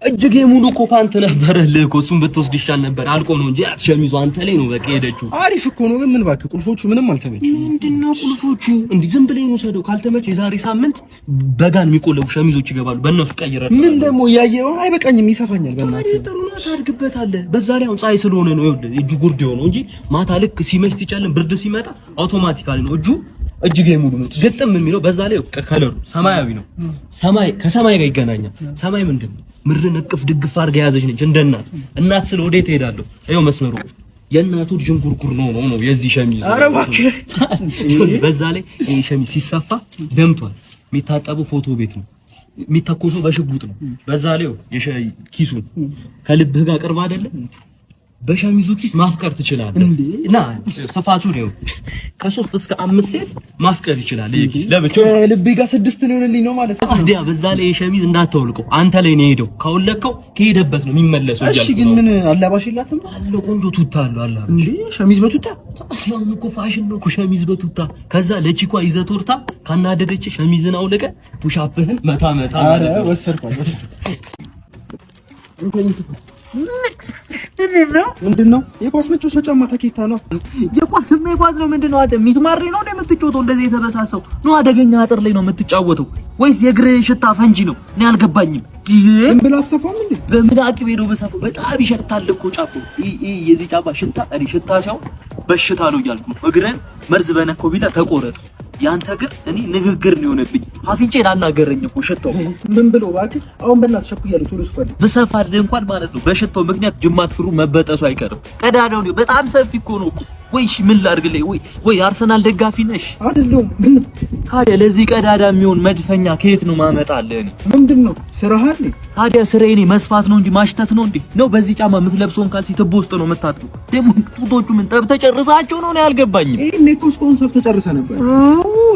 እጅጌ ሙሉ እኮ ፓንት ነበረልህ እኮ እሱን ብትወስድ ይሻል ነበር። አልቆ ነው እንጂ ሸሚዙ አንተ ላይ ነው በቃ ሄደችው። አሪፍ እኮ ነው ግን ምን እባክህ ቁልፎቹ ምንም አልተመቹም። ምንድነው ቁልፎቹ? እንዴ ዝም ብለህ ነው ሰደው ካልተመቸ የዛሬ ሳምንት በጋን የሚቆለቡ ሸሚዞች ይገባሉ። በእነሱ ቀይረን ምን ደግሞ ያየው አይበቃኝም፣ ይሰፋኛል። በእናትህ ጥሩ ነው ታድግበታለህ። በዛ ላይ አሁን ፀሐይ ስለሆነ ነው ይኸውልህ እጁ ጉርድ የሆነው እንጂ ማታ ልክ ሲመሽ ሲጨልም ብርድ ሲመጣ አውቶማቲካሊ ነው እጅጌ ሙሉ ነው ግጥም የሚለው። በዛ ላይ ከለሩ ሰማያዊ ነው። ሰማይ ከሰማይ ጋር ይገናኛል። ሰማይ ምንድነው? ምድርን እቅፍ ድግፍ አድርጋ ያዘች ነች እንደ እናት ስለ ወዴት እሄዳለሁ? ይኸው መስመሩ የእናቱ ጅንጉርጉር ነው የዚህ ሸሚዝ። ኧረ እባክህ በዛ ላይ ይሄ ሸሚዝ ሲሰፋ ደምቷል። የሚታጠበው ፎቶ ቤት ነው፣ የሚተኮሰው በሽጉጥ ነው። በዛ ላይ ኪሱን ከልብህ ጋር ቅርብ አይደለም በሸሚዙ ኪስ ማፍቀር ትችላለህ። እና ሰፋቱ ነው ከ3 እስከ 5 ሴት ማፍቀር ይችላል። ይሄ ኪስ ለብቻው ልቤ ጋር 6 ሊሆንልኝ ነው ማለት ነው። አዲያ በዛ ላይ ሸሚዝ እንዳታወልቀው አንተ ላይ ነው ሄደው ካወለቀው ከሄደበት ነው የሚመለሰው። እሺ ግን ምን አላባሽ የላትም አለ ቆንጆ ቱታ አለው አላ እንዴ ሸሚዝ በቱታ ያው እኮ ፋሽን ነው እኮ ሸሚዝ በቱታ። ከዛ ለቺኳ ይዘቶርታ ካናደደች ሸሚዝን አውለቀ ፑሻፕህን መታ ማለት ነው። ወሰርኳል ምንድነው? የኳስ መጫወቻ ጫማ ታኬታ ነው። የኳስ ነው ምንድነው? አንተ ሚስማር ነው የምትጫወተው? እንደዚህ የተበሳሰው ነው። አደገኛ አጥር ላይ ነው የምትጫወተው ወይስ የእግር ሽታ ፈንጂ ነው? እኔ አልገባኝም። ምን ብላ አሰፋም እንዴ? በምን አቅቤ ነው በሰፋው? በጣም ይሸታል እኮ ጫፉ። የዚህ ጫማ ሽታ እኔ ሽታ ሳይሆን በሽታ ነው እያልኩ ነው። እግረን መርዝ በነከው ቢላ ተቆረጠ። ያንተ ግን እኔ ንግግር ነው የሆነብኝ። አፍንጬን አናገረኝ እኮ ሽታው። ምን ብሎ እባክህ አሁን በእናትህ ሸኩያለሁ። ቶሎ ስፈልግ በሰፋድ እንኳን ማለት ነው በሽታው ምክንያት ጅማት ፍሩ መበጠሱ አይቀርም። ቀዳዳው ነው በጣም ሰፊ እኮ ነው እኮ። ወይሽ ምን ላድርግልኝ? ወይ አርሰናል ደጋፊ ነሽ አይደለም? ምን ታዲያ ለዚህ ቀዳዳ የሚሆን መድፈኛ ከየት ነው ማመጣልህ? እኔ ምንድነው ስራህ አይደል? ታዲያ ስራዬ እኔ መስፋት ነው እንጂ ማሽተት ነው እንዴ? ነው በዚህ ጫማ የምትለብሰውን ካልሲ ትቦ ውስጥ ነው የምታጥበው? ደግሞ ጡቶቹ ምን ጠብተህ ጨርሳቸው ነው? እኔ አልገባኝም። ይሄ ኔኮስኮን ሰፍተህ ጨርሰህ ነበር።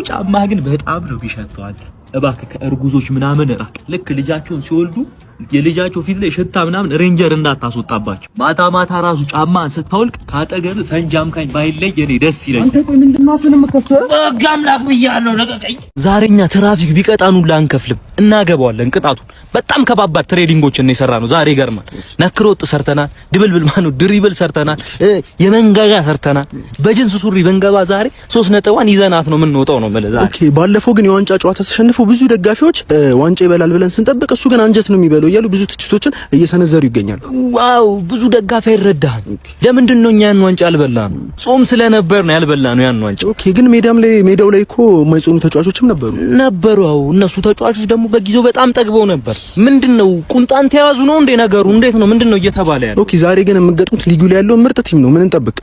ጫማ ግን በጣም ነው ቢሸተዋል። እባክህ ከእርጉዞች ምናምን ራቅ። ልክ ልጃቸውን ሲወልዱ የልጃቸው ፊት ላይ ሽታ ምናምን ሬንጀር እንዳታስወጣባቸው። ማታ ራሱ ጫማን ስታወልቅ ካጠገብ ፈንጂ አምካኝ ባይለይ እኔ ደስ ይለኛል። አንተ ቆይ ምንድነው አፍህን የምትከፍተው? በጋ አምላክ ብያለሁ ለቀቀኝ። ዛሬኛ ትራፊክ ቢቀጣኑን ላንከፍልም እናገባዋለን ቅጣቱን። በጣም ከባባድ ትሬዲንጎችን ነው የሰራነው ዛሬ። ይገርማል። ነክሮጥ ሰርተናል፣ ድብልብል ድሪብል ሰርተናል፣ የመንጋጋ ሰርተናል። በጅንስ ሱሪ በንገባ ዛሬ 3 ነጥቧን ይዘናት ነው የምንወጣው ነው ማለት ዛሬ። ኦኬ ባለፈው ግን የዋንጫ ጨዋታ ተሸንፎ ብዙ ደጋፊዎች ዋንጫ ይበላል ብለን ስንጠብቅ እሱ ግን አንጀት ነው የሚበለው እያሉ ብዙ ትችቶችን እየሰነዘሩ ይገኛሉ። ዋው ብዙ ደጋፊ አይረዳህም። ለምንድን ነው እኛ ያን ዋንጫ ያልበላነው? ጾም ስለነበር ነው ያልበላነው ያን ዋንጫ። ኦኬ ግን ሜዳው ላይ እኮ የማይጾሙ ተጫዋቾችም ነበሩ። አዎ እነሱ ተጫዋቾች ደግሞ በጊዜው በጣም ጠግበው ነበር። ምንድነው ቁንጣን ተያዙ ነው እንዴ ነገሩ? እንዴት ነው ምንድነው እየተባለ ያለው? ኦኬ ዛሬ ግን የምትገጥሙት ሊጉ ላይ ያለው ምርጥ ቲም ነው። ምን እንጠብቅ?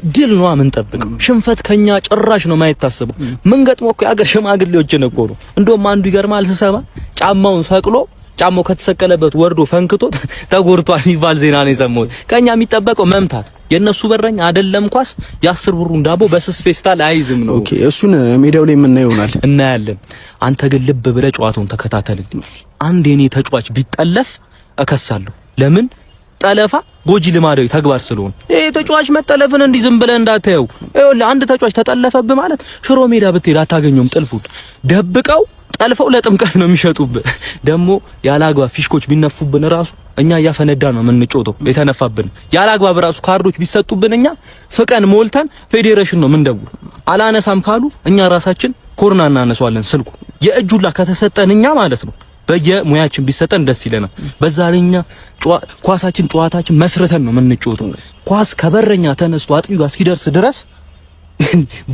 ድል ነው የምንጠብቀው። ሽንፈት ከኛ ጭራሽ ነው የማይታሰበው። ምን ገጥሞ እኮ የአገር ሽማግሌዎችን እኮ ነው። እንደውም አንዱ ይገርማል ስሰማ ጫማውን ሰቅሎ ጫማው ከተሰቀለበት ወርዶ ፈንክቶት ተጎርቷል የሚባል ዜና ነው የሰማሁት። ከኛ የሚጠበቀው መምታት። የነሱ በረኛ አይደለም ኳስ የ10 ብሩን ዳቦ በስስ ፌስታል አይዝም ነው። ኦኬ እሱን ሜዳው ላይ የምናየው ይሆናል እናያለን። አንተ ግን ልብ ብለህ ጨዋታውን ተከታተልልኝ። አንድ የኔ ተጫዋች ቢጠለፍ እከሳለሁ። ለምን ጠለፋ ጎጂ ልማዳዊ ተግባር ስለሆነ ይሄ ተጫዋች መጠለፍን እንዲህ ዝም ብለህ እንዳታየው። ይኸውልህ አንድ ተጫዋች ተጠለፈብህ ማለት ሽሮ ሜዳ ብትሄድ አታገኘውም። ጥልፉን ደብቀው ጠልፈው ለጥምቀት ነው የሚሸጡብህ። ደግሞ ያላግባብ ፊሽኮች ቢነፉብን ራሱ እኛ እያፈነዳ ነው የምንጮተው። የተነፋብን ያላግባብ ራሱ ካርዶች ቢሰጡብን እኛ ፍቀን ሞልተን ፌዴሬሽን ነው ምንደውል። አላነሳም ካሉ እኛ ራሳችን ኮርና እናነሳዋለን። ስልኩ የእጁላ ከተሰጠን እኛ ማለት ነው በየሙያችን ቢሰጠን ደስ ይለናል። በዛ ላይ እኛ ኳሳችን ጨዋታችን መስርተን ነው የምንጮተው። ኳስ ከበረኛ ተነስቶ አጥቢው ጋር እስኪደርስ ድረስ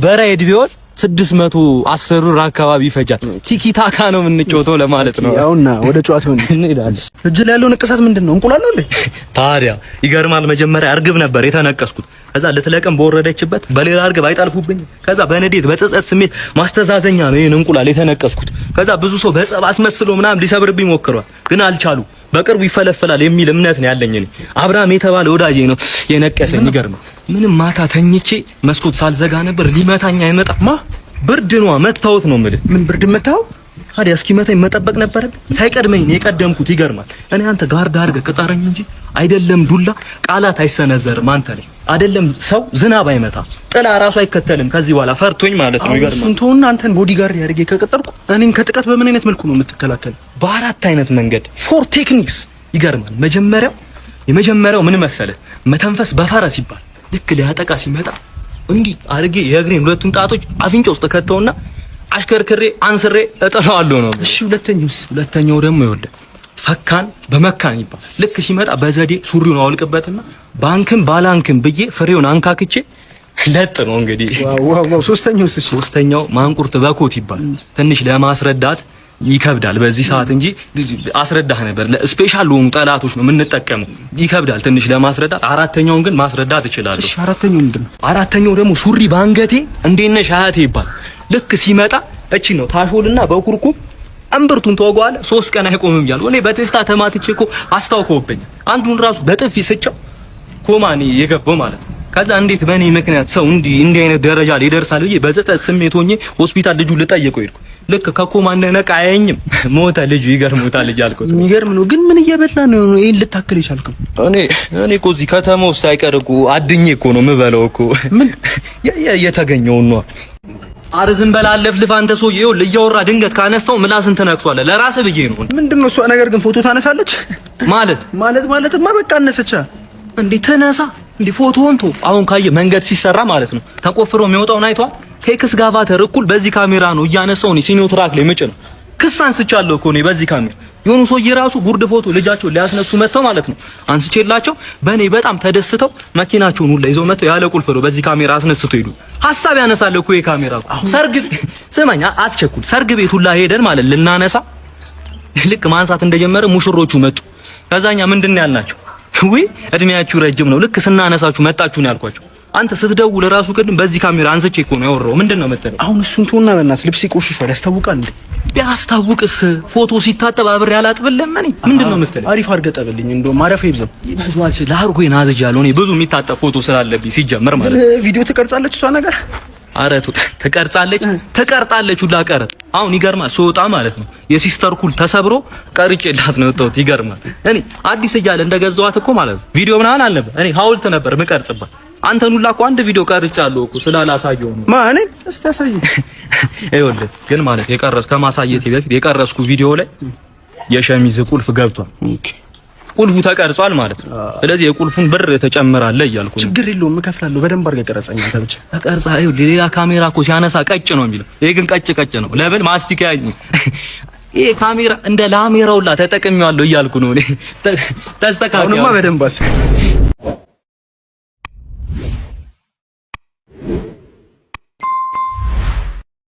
በራይድ ቢሆን 610 ብር አካባቢ ይፈጃል። ቲኪ ታካ ነው የምንጮተው ለማለት ነው። ያውና ወደ ጨዋታው እንሄዳለን። እጅ ላይ ያለው ንቅሳት ምንድነው? እንቁላል ነው እንዴ? ታዲያ ይገርማል። መጀመሪያ እርግብ ነበር የተነቀስኩት። ከዛ ልትለቀም በወረደችበት በሌላ እርግብ አይጣልፉብኝ። ከዛ በንዴት በጸጸት ስሜት ማስተዛዘኛ ነው ይሄን እንቁላል የተነቀስኩት። ከዛ ብዙ ሰው በጸብ አስመስሎ ምናምን ሊሰብርብኝ ሞክሯል፣ ግን አልቻሉ። በቅርቡ ይፈለፈላል የሚል እምነት ነው ያለኝ። እኔ አብርሃም የተባለ ወዳጄ ነው የነቀሰኝ። ይገርማል። ምንም ማታ ተኝቼ መስኮት ሳልዘጋ ነበር ሊመታኝ አይመጣማ። ብርድ ነው መታወት ነው የምልህ። ምን ብርድ መታው? ታዲያ እስኪመታኝ መጠበቅ ነበረብኝ። ሳይቀድመኝ ነው የቀደምኩት። ይገርማል። እኔ አንተ ጋርድ አድርገህ ቅጠረኝ እንጂ አይደለም ዱላ ቃላት አይሰነዘርም አንተ ላይ አይደለም ሰው ዝናብ አይመታ ጥላ ራሱ አይከተልም ከዚህ በኋላ ፈርቶኝ ማለት ነው። ይገርማል። ስንቶና አንተን ቦዲጋርድ ያድርጌ ከቀጠርኩ እኔን ከጥቃት በምን አይነት መልኩ ነው የምትከላከል? በአራት አይነት መንገድ 4 ቴክኒክስ። ይገርማል። የመጀመሪያው ምን መሰለህ? መተንፈስ በፈረስ ይባል። ልክ ሊያጠቃ ሲመጣ እንዲህ አድርጌ የእግሬን ሁለቱን ጣቶች አፍንጫ ውስጥ ከተውና አሽከርክሬ አንስሬ እጠራዋለሁ ነው። እሺ ሁለተኛው ደግሞ ይወልደ ፈካን በመካን ይባል። ልክ ሲመጣ በዘዴ ሱሪውን አውልቅበትና ባንክም ባላንክም ብዬ ፍሬውን አንካክቼ ለጥ ነው እንግዲህ። ዋው ሶስተኛው ማንቁርት በኮት ይባል። ትንሽ ለማስረዳት ይከብዳል በዚህ ሰዓት እንጂ አስረዳህ ነበር። ለስፔሻል ሆኑ ጠላቶች ነው የምንጠቀመው። ይከብዳል ትንሽ ለማስረዳት። አራተኛውን ግን ማስረዳት እችላለሁ። እሺ አራተኛው ምንድነው? አራተኛው ደግሞ ሱሪ ባንገቴ እንዴት ነሽ አያቴ ይባል። ልክ ሲመጣ እቺ ነው ታሾልና በኩርኩም እምብርቱን ተወጓለ 3 ቀን አይቆምም እያሉ እኔ በቴስታ ተማትቼ እኮ አስታውቀውብኝ አንዱን ራሱ በጥፊ ስጨው ኮማኒ የገባው ማለት ነው። ከዛ እንዴት በእኔ ምክንያት ሰው እንዲህ አይነት ደረጃ ላይ ይደርሳል ብዬ በዘጠት ስሜት ሆኜ ሆስፒታል ልጁ ልጠየቀው ሄድኩ። ልክ ከኮማ እንደነቃ አያየኝም ሞተ ልጁ። ይገርሙታል ልጅ አልኩት። የሚገርም ነው ግን ምን እየበላ ነው ይሄን ልታክል ይቻልከው? እኔ እኮ እዚህ ከተማው ሳይቀር እኮ አድኜ እኮ ነው የምበላው እኮ ምን የተገኘው ነው። አረ ዝም በል አለፍልፍ አንተ ሰውዬ። ይኸውልህ እያወራ ድንገት ካነሳው ምላስን ትነክሷለህ። ለራስህ ብዬ ነው። ምንድነው እሷ ነገር ግን ፎቶ ታነሳለች ማለትማ በቃ አነሰቻ እንዴ? ተነሳ እንዴ ፎቶውን ቶ አሁን ካየ መንገድ ሲሰራ ማለት ነው ተቆፍሮ የሚወጣውን አይቷል። ከኤክስ ጋቫተር እኩል በዚህ ካሜራ ነው እያነሳው ነው ሲኒዮ ትራክ ላይ ምጭ ነው ክስ አንስቻለሁ እኮ ነው በዚህ ካሜራ። የሆኑ ሰውዬ ራሱ ጉርድ ፎቶ ልጃቸው ሊያስነሱ መጥተው ማለት ነው አንስቼላቸው በእኔ በጣም ተደስተው መኪናቸውን ሁላ ይዘው መጥተው ያለ ቁልፍ ነው በዚህ ካሜራ አስነስተው ሄዱ። ሐሳብ ያነሳል እኮ የካሜራ ሰርግ ስማኛ አትቸኩል። ሰርግ ቤት ሁላ ሄደን ማለት ልናነሳ ልክ ማንሳት እንደጀመረ ሙሽሮቹ መጡ። ከዛኛ ምንድነው ያልናቸው? ወይ እድሜያችሁ ረጅም ነው ልክ ስናነሳችሁ መጣችሁ ነው ያልኳቸው። አንተ ስትደውል ራሱ ቅድም በዚህ ካሜራ አንስቼ እኮ ነው ያወራው። ምንድነው የምትለው? አሁን እሱን ተውና በእናትህ ልብስ ይቆሽሻል ያስታውቃል እንዴ? ቢያስታውቅስ ፎቶ ሲታጠብ አብሬ አላጥብልም። እኔ ምንድነው የምትለው? አሪፍ አድርገህ ጠብልኝ እንደውም ማረፊያ ይብዛው። ይባዟል ላርጎኝ ናዝጃለሁ እኔ ብዙ የሚታጠብ ፎቶ ስላለብኝ ሲጀመር ማለት ነው። ቪዲዮ ትቀርጻለች እሷ ነገር አረቱ ትቀርጻለች ሁላ ቀረጥ። አሁን ይገርማል ስወጣ ማለት ነው የሲስተር ኩል ተሰብሮ ቀርጬላት ነው የወጣሁት። ይገርማል እኔ አዲስ እያለ እንደገዛኋት እኮ ማለት ነው ቪዲዮ ምናምን አልነበር እኔ ሐውልት ነበር የምቀርጽባት። አንተን ሁላ እኮ አንድ ቪዲዮ ቀርጫለሁ እኮ ስላላሳየው ነው። ማን እስቲ አሳየኝ። ይኸውልህ ግን ማለት ከማሳየቴ በፊት የቀረስኩ ቪዲዮ ላይ የሸሚዝ ቁልፍ ገብቷል። ቁልፉ ተቀርጿል ማለት ነው። ስለዚህ የቁልፉን ብር ተጨምራለህ እያልኩ ነው። ችግር የለውም እከፍላለሁ። በደንብ አድርገህ ቀረጸኝ አንተ ብቻ ተቀርጻ። ይኸውልህ ሌላ ካሜራ እኮ ሲያነሳ ቀጭ ነው የሚለው፣ ይሄ ግን ቀጭ ነው። ለምን ማስቲካ ያኝ ይሄ ካሜራ እንደ ላሜራውላ ተጠቅሜዋለሁ እያልኩ ነው እኔ። ተስተካክል። አሁንማ በደንብ